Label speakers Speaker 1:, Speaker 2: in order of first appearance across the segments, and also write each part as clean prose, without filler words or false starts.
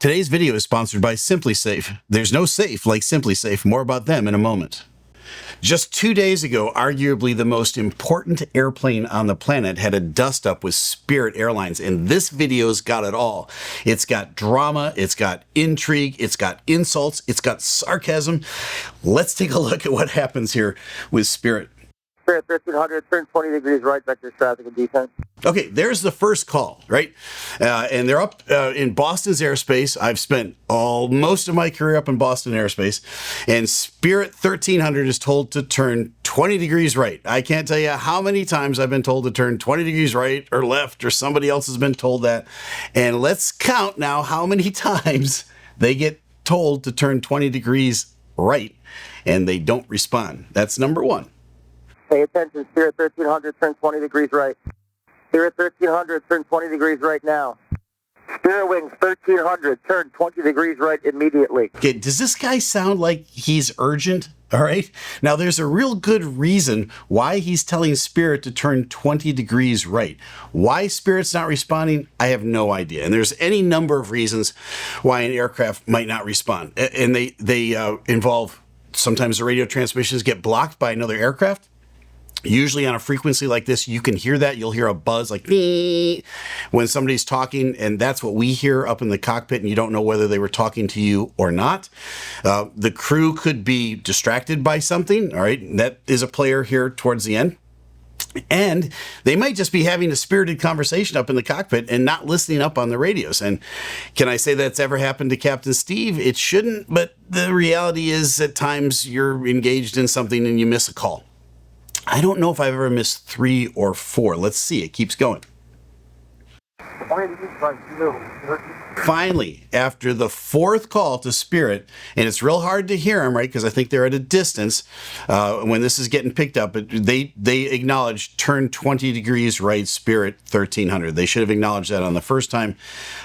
Speaker 1: Today's video is sponsored by SimpliSafe. There's no safe like SimpliSafe. More about them in a moment. Just 2 days ago, arguably the most important airplane on the planet had a dust-up with Spirit Airlines, and this video's got it all. It's got drama, it's got intrigue, it's got insults, it's got sarcasm. Let's take a look at what happens here with Spirit.
Speaker 2: Spirit 1300, turn 20 degrees right, vector traffic and defense.
Speaker 1: Okay, there's the first call, right? And they're up in Boston's airspace. I've spent most of my career up in Boston airspace, and Spirit 1300 is told to turn 20 degrees right. I can't tell you how many times I've been told to turn 20 degrees right or left, or somebody else has been told that. And let's count now how many times they get told to turn 20 degrees right, and they don't respond. That's number one.
Speaker 2: Pay attention, Spirit 1300, turn 20 degrees right. Spirit 1300, turn 20 degrees right now. Spirit Wings 1300, turn 20 degrees right immediately.
Speaker 1: Okay, does this guy sound like he's urgent? All right. Now, there's a real good reason why he's telling Spirit to turn 20 degrees right. Why Spirit's not responding, I have no idea. And there's any number of reasons why an aircraft might not respond. And they involve, sometimes the radio transmissions get blocked by another aircraft. Usually on a frequency like this, you can hear that. You'll hear a buzz like when somebody's talking, and that's what we hear up in the cockpit, and you don't know whether they were talking to you or not. The crew could be distracted by something, all right? That is a player here towards the end. And they might just be having a spirited conversation up in the cockpit and not listening up on the radios. And can I say that's ever happened to Captain Steve? It shouldn't, but the reality is at times you're engaged in something and you miss a call. I don't know if I've ever missed 3 or 4. Let's see. It keeps going. Finally, after the 4th call to Spirit, and it's real hard to hear them, right? Because I think they're at a distance when this is getting picked up. But they acknowledge turn 20 degrees right, Spirit 1300. They should have acknowledged that on the first time.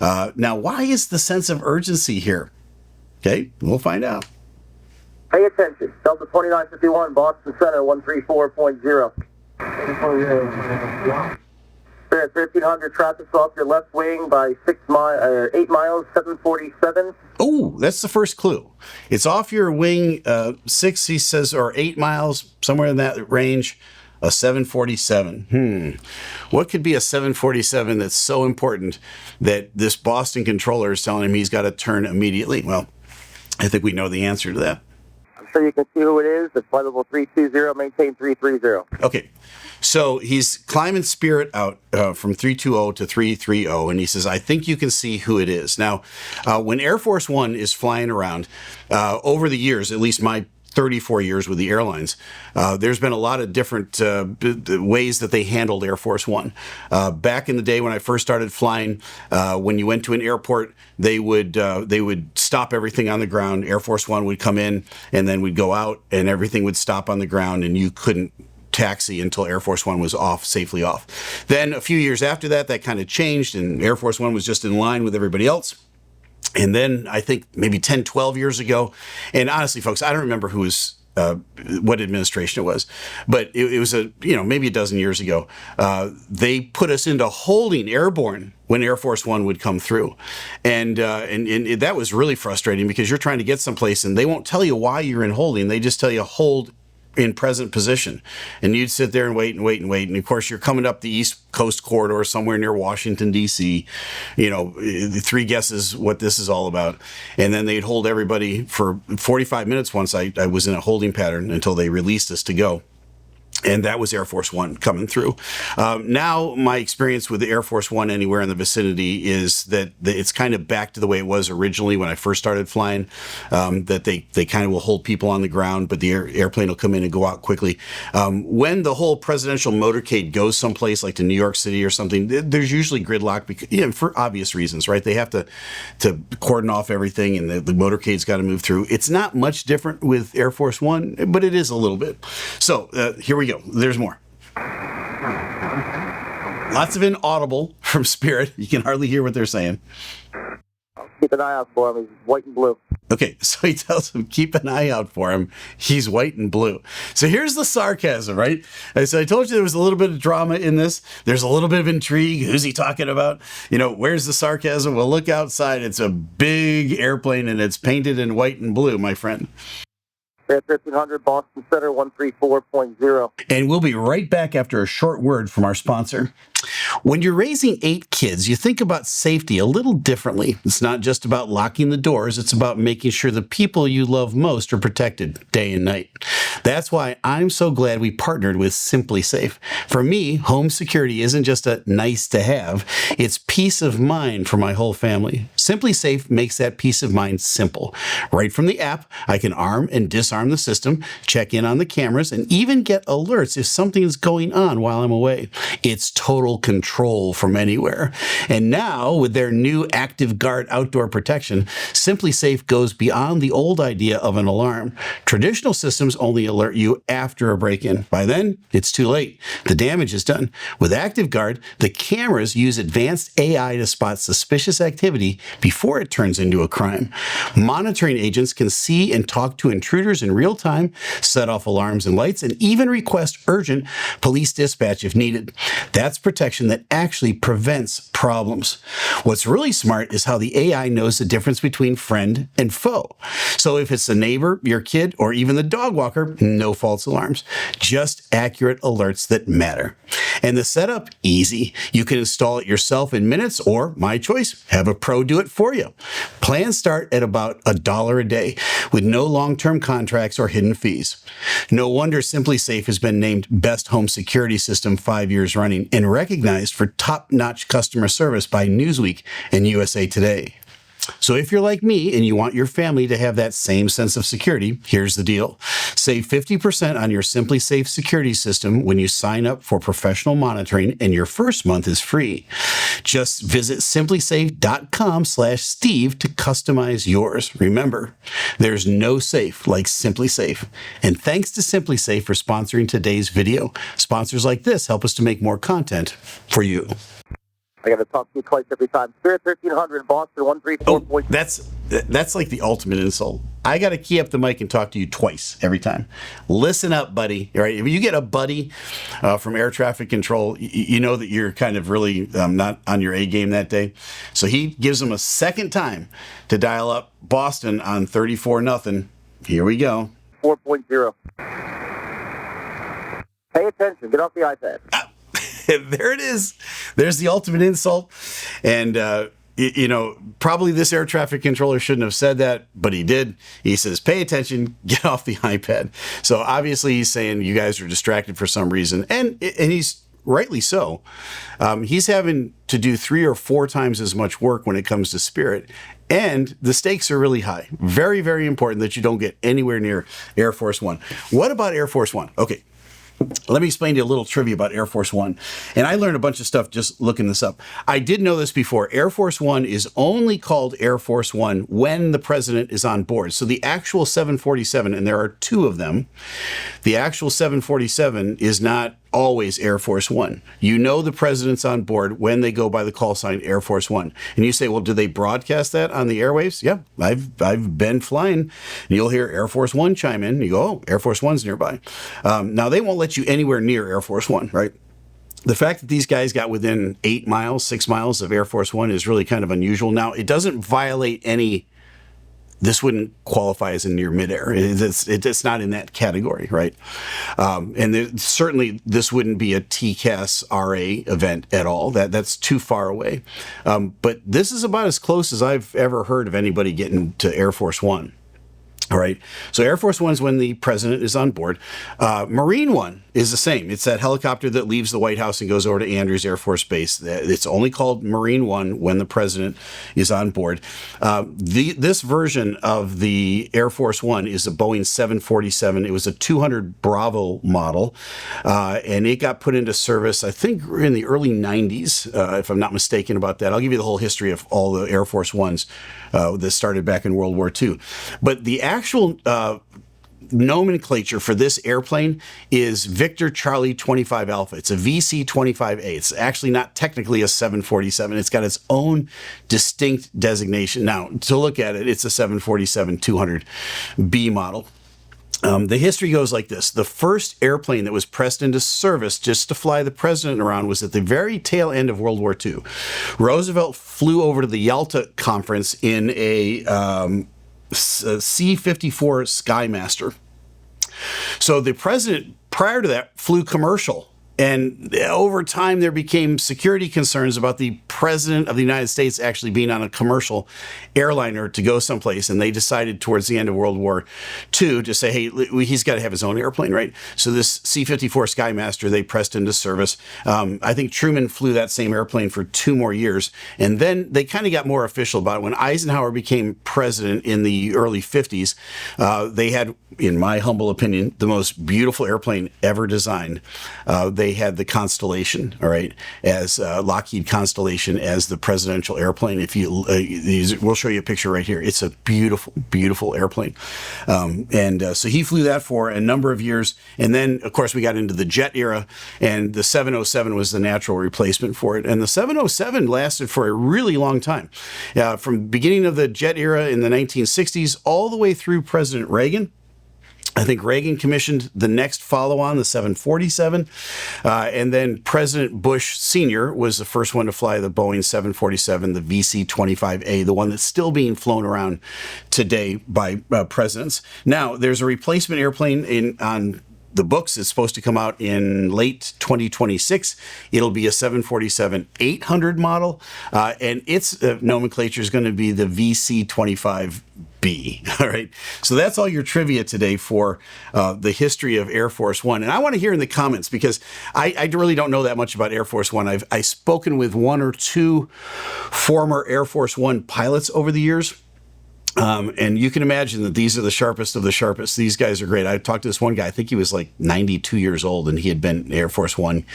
Speaker 1: Now, why is the sense of urgency here? Okay, we'll find out.
Speaker 2: Pay attention, Delta 2951, Boston Center 134.0. Spirit 1300, traffic's off your left wing by 8 miles, 747.
Speaker 1: Oh, that's the first clue. It's off your wing 6, he says, or 8 miles, somewhere in that range, a 747. What could be a 747 that's so important that this Boston controller is telling him he's got to turn immediately? Well, I think we know the answer to that.
Speaker 2: So you can see who it is. It's flight level 320, maintain 330.
Speaker 1: Okay, so he's climbing Spirit out from 320 to 330, and he says, I think you can see who it is. Now, when Air Force One is flying around, over the years, at least my 34 years with the airlines, there's been a lot of different ways that they handled Air Force One. Back in the day when I first started flying, when you went to an airport, they would stop everything on the ground. Air Force One would come in, and then we'd go out, and everything would stop on the ground, and you couldn't taxi until Air Force One was safely off. Then a few years after that, that kind of changed, and Air Force One was just in line with everybody else. And then I think maybe 10, 12 years ago, and honestly, folks, I don't remember who was, what administration it was, but it was maybe a dozen years ago. They put us into holding airborne when Air Force One would come through. And that was really frustrating because you're trying to get someplace and they won't tell you why you're in holding. They just tell you hold in present position, and you'd sit there and wait and wait and wait. And of course, you're coming up the East Coast corridor somewhere near Washington, D.C. 3 guesses what this is all about. And then they'd hold everybody for 45 minutes once I was in a holding pattern until they released us to go. And that was Air Force One coming through. Now, my experience with the Air Force One anywhere in the vicinity is that it's kind of back to the way it was originally when I first started flying, that they kind of will hold people on the ground, but the airplane will come in and go out quickly. When the whole presidential motorcade goes someplace like to New York City or something, there's usually gridlock because, for obvious reasons, right? They have to cordon off everything, and the motorcade's got to move through. It's not much different with Air Force One, but it is a little bit. So here we go. There's more. Lots of inaudible from Spirit. You can hardly hear what they're saying.
Speaker 2: Keep an eye out for him. He's white and blue.
Speaker 1: Okay, so he tells him, keep an eye out for him. He's white and blue. So here's the sarcasm, right? So I told you there was a little bit of drama in this. There's a little bit of intrigue. Who's he talking about? Where's the sarcasm? Well, look outside. It's a big airplane and it's painted in white and blue, my friend.
Speaker 2: At 1300 Boston Center 134.0.
Speaker 1: And we'll be right back after a short word from our sponsor. When you're raising 8 kids, you think about safety a little differently. It's not just about locking the doors. It's about making sure the people you love most are protected day and night. That's why I'm so glad we partnered with SimpliSafe. For me, home security isn't just a nice to have. It's peace of mind for my whole family. SimpliSafe makes that peace of mind simple. Right from the app, I can arm and disarm the system, check in on the cameras, and even get alerts if something is going on while I'm away. It's total control from anywhere. And now, with their new Active Guard outdoor protection, SimpliSafe goes beyond the old idea of an alarm. Traditional systems only alert you after a break-in. By then, it's too late. The damage is done. With Active Guard, the cameras use advanced AI to spot suspicious activity before it turns into a crime. Monitoring agents can see and talk to intruders in real time, set off alarms and lights, and even request urgent police dispatch if needed. That's protection that actually prevents problems. What's really smart is how the AI knows the difference between friend and foe. So if it's the neighbor, your kid, or even the dog walker, no false alarms, just accurate alerts that matter. And the setup, easy. You can install it yourself in minutes, or my choice, have a pro do it for you. Plans start at about $1 a day with no long-term contracts or hidden fees. No wonder SimpliSafe has been named Best Home Security System 5 years running and recognized for top-notch customer service by Newsweek and USA Today. So if you're like me and you want your family to have that same sense of security, here's the deal. Save 50% on your SimpliSafe security system when you sign up for professional monitoring, and your first month is free. Just visit simplisafe.com/Steve to customize yours. Remember, there's no safe like SimpliSafe. And thanks to SimpliSafe for sponsoring today's video. Sponsors like this help us to make more content for you.
Speaker 2: I got to talk to you twice every time. Spirit 1300 Boston 134.
Speaker 1: Oh, that's like the ultimate insult. I got to key up the mic and talk to you twice every time. Listen up, buddy. All right, if you get a buddy from air traffic control, you know that you're kind of really not on your A game that day. So he gives them a second time to dial up Boston on 34-0. Here we go.
Speaker 2: 4.0. Pay attention. Get off the iPad.
Speaker 1: There it is. There's the ultimate insult. And, probably this air traffic controller shouldn't have said that, but he did. He says, pay attention, get off the iPad. So obviously he's saying you guys are distracted for some reason. And he's rightly so. He's having to do 3 or 4 times as much work when it comes to Spirit. And the stakes are really high. Very, very important that you don't get anywhere near Air Force One. What about Air Force One? Okay. Let me explain to you a little trivia about Air Force One. And I learned a bunch of stuff just looking this up. I did know this before. Air Force One is only called Air Force One when the president is on board. So the actual 747, and there are 2 of them, the actual 747 is not always Air Force One. You know the president's on board when they go by the call sign Air Force One. And you say, well, do they broadcast that on the airwaves? Yeah, I've been flying. And you'll hear Air Force One chime in. And you go, oh, Air Force One's nearby. Now, they won't let you anywhere near Air Force One, right? The fact that these guys got within 8 miles, 6 miles of Air Force One is really kind of unusual. Now, it doesn't violate any. This wouldn't qualify as a near midair. It's not in that category, right? And certainly this wouldn't be a TCAS RA event at all. That's too far away. But this is about as close as I've ever heard of anybody getting to Air Force One. All right. So Air Force One is when the president is on board. Marine One is the same. It's that helicopter that leaves the White House and goes over to Andrews Air Force Base. It's only called Marine One when the president is on board. This version of the Air Force One is a Boeing 747. It was a 200 Bravo model, and it got put into service, I think, in the early 90s, if I'm not mistaken about that. I'll give you the whole history of all the Air Force Ones that started back in World War II. But the actual nomenclature for this airplane is Victor Charlie 25 Alpha. It's a VC-25A. It's actually not technically a 747. It's got its own distinct designation. Now, to look at it, it's a 747-200B model. The history goes like this. The first airplane that was pressed into service just to fly the president around was at the very tail end of World War II. Roosevelt flew over to the Yalta Conference in a C-54 Skymaster. So the president, prior to that, flew commercial. And over time, there became security concerns about the president of the United States actually being on a commercial airliner to go someplace. And they decided towards the end of World War II to say, hey, he's got to have his own airplane, right? So this C-54 Skymaster, they pressed into service. I think Truman flew that same airplane for 2 more years. And then they kind of got more official about it. When Eisenhower became president in the early 50s, they had, in my humble opinion, the most beautiful airplane ever designed. They had the Constellation, all right, as Lockheed Constellation as the presidential airplane. If you, we'll show you a picture right here. It's a beautiful, beautiful airplane. So he flew that for a number of years. And then, of course, we got into the jet era, and the 707 was the natural replacement for it. And the 707 lasted for a really long time, from the beginning of the jet era in the 1960s all the way through President Reagan. I think Reagan commissioned the next follow-on, the 747, and then President Bush Sr. was the first one to fly the Boeing 747, the VC-25A, the one that's still being flown around today by presidents. Now, there's a replacement airplane on the books. It's supposed to come out in late 2026. It'll be a 747-800 model, and its nomenclature is going to be the VC-25B. All right. So that's all your trivia today for the history of Air Force One. And I want to hear in the comments, because I really don't know that much about Air Force One. I've spoken with 1 or 2 former Air Force One pilots over the years. And you can imagine that these are the sharpest of the sharpest. These guys are great. I talked to this one guy, I think he was like 92 years old, and he had been Air Force One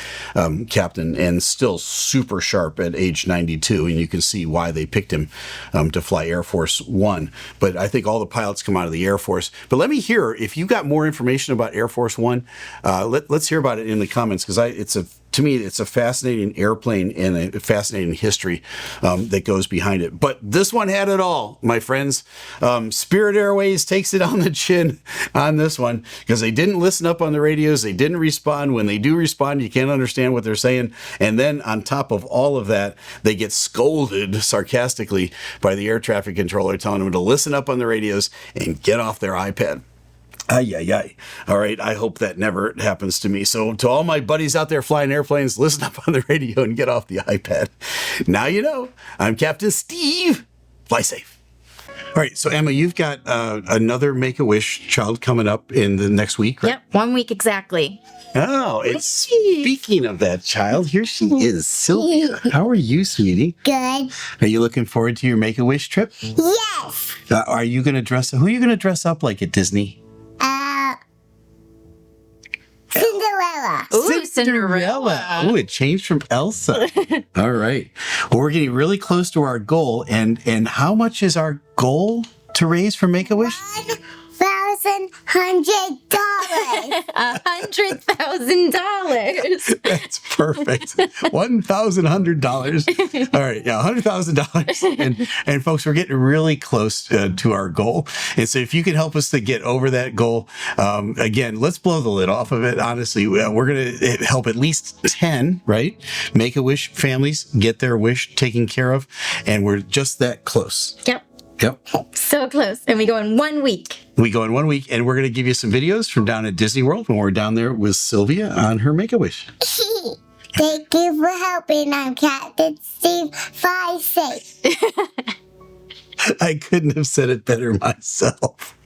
Speaker 1: captain and still super sharp at age 92. And you can see why they picked him to fly Air Force One. But I think all the pilots come out of the Air Force. But let me hear, if you got more information about Air Force One, let's hear about it in the comments, because to me, it's a fascinating airplane and a fascinating history that goes behind it. But this one had it all, my friends. Spirit Airways takes it on the chin on this one, because they didn't listen up on the radios. They didn't respond. When they do respond, you can't understand what they're saying. And then on top of all of that, they get scolded sarcastically by the air traffic controller, telling them to listen up on the radios and get off their iPad. Ay, ay, ay. All right. I hope that never happens to me. So to all my buddies out there flying airplanes, listen up on the radio and get off the iPad. Now you know. I'm Captain Steve. Fly safe. All right. So, Emma, you've got another Make-A-Wish child coming up in the next week, right?
Speaker 3: Yep. 1 week exactly.
Speaker 1: Oh, and speaking of that child, here she is, Sylvia. How are you, sweetie?
Speaker 4: Good.
Speaker 1: Are you looking forward to your Make-A-Wish trip?
Speaker 4: Yes.
Speaker 1: Are you going to who are you going to dress up like at Disney?
Speaker 4: Cinderella.
Speaker 3: Ooh, Cinderella.
Speaker 1: Ooh, it changed from Elsa. All right. Well, we're getting really close to our goal. And how much is our goal to raise for Make-A-Wish?
Speaker 4: $1,100.
Speaker 3: $100,000.
Speaker 1: That's perfect. $1,100. All right. Yeah, $100,000. And folks, we're getting really close to our goal. And so if you can help us to get over that goal, again, let's blow the lid off of it. Honestly, we're going to help at least 10, right? Make-A-Wish families get their wish taken care of. And we're just that close.
Speaker 3: Yep.
Speaker 1: Yep.
Speaker 3: So close. And we go in 1 week.
Speaker 1: We go in 1 week, and we're going to give you some videos from down at Disney World when we're down there with Sylvia on her Make-A-Wish.
Speaker 4: Thank you for helping. I'm Captain Steve. Fly safe.
Speaker 1: I couldn't have said it better myself.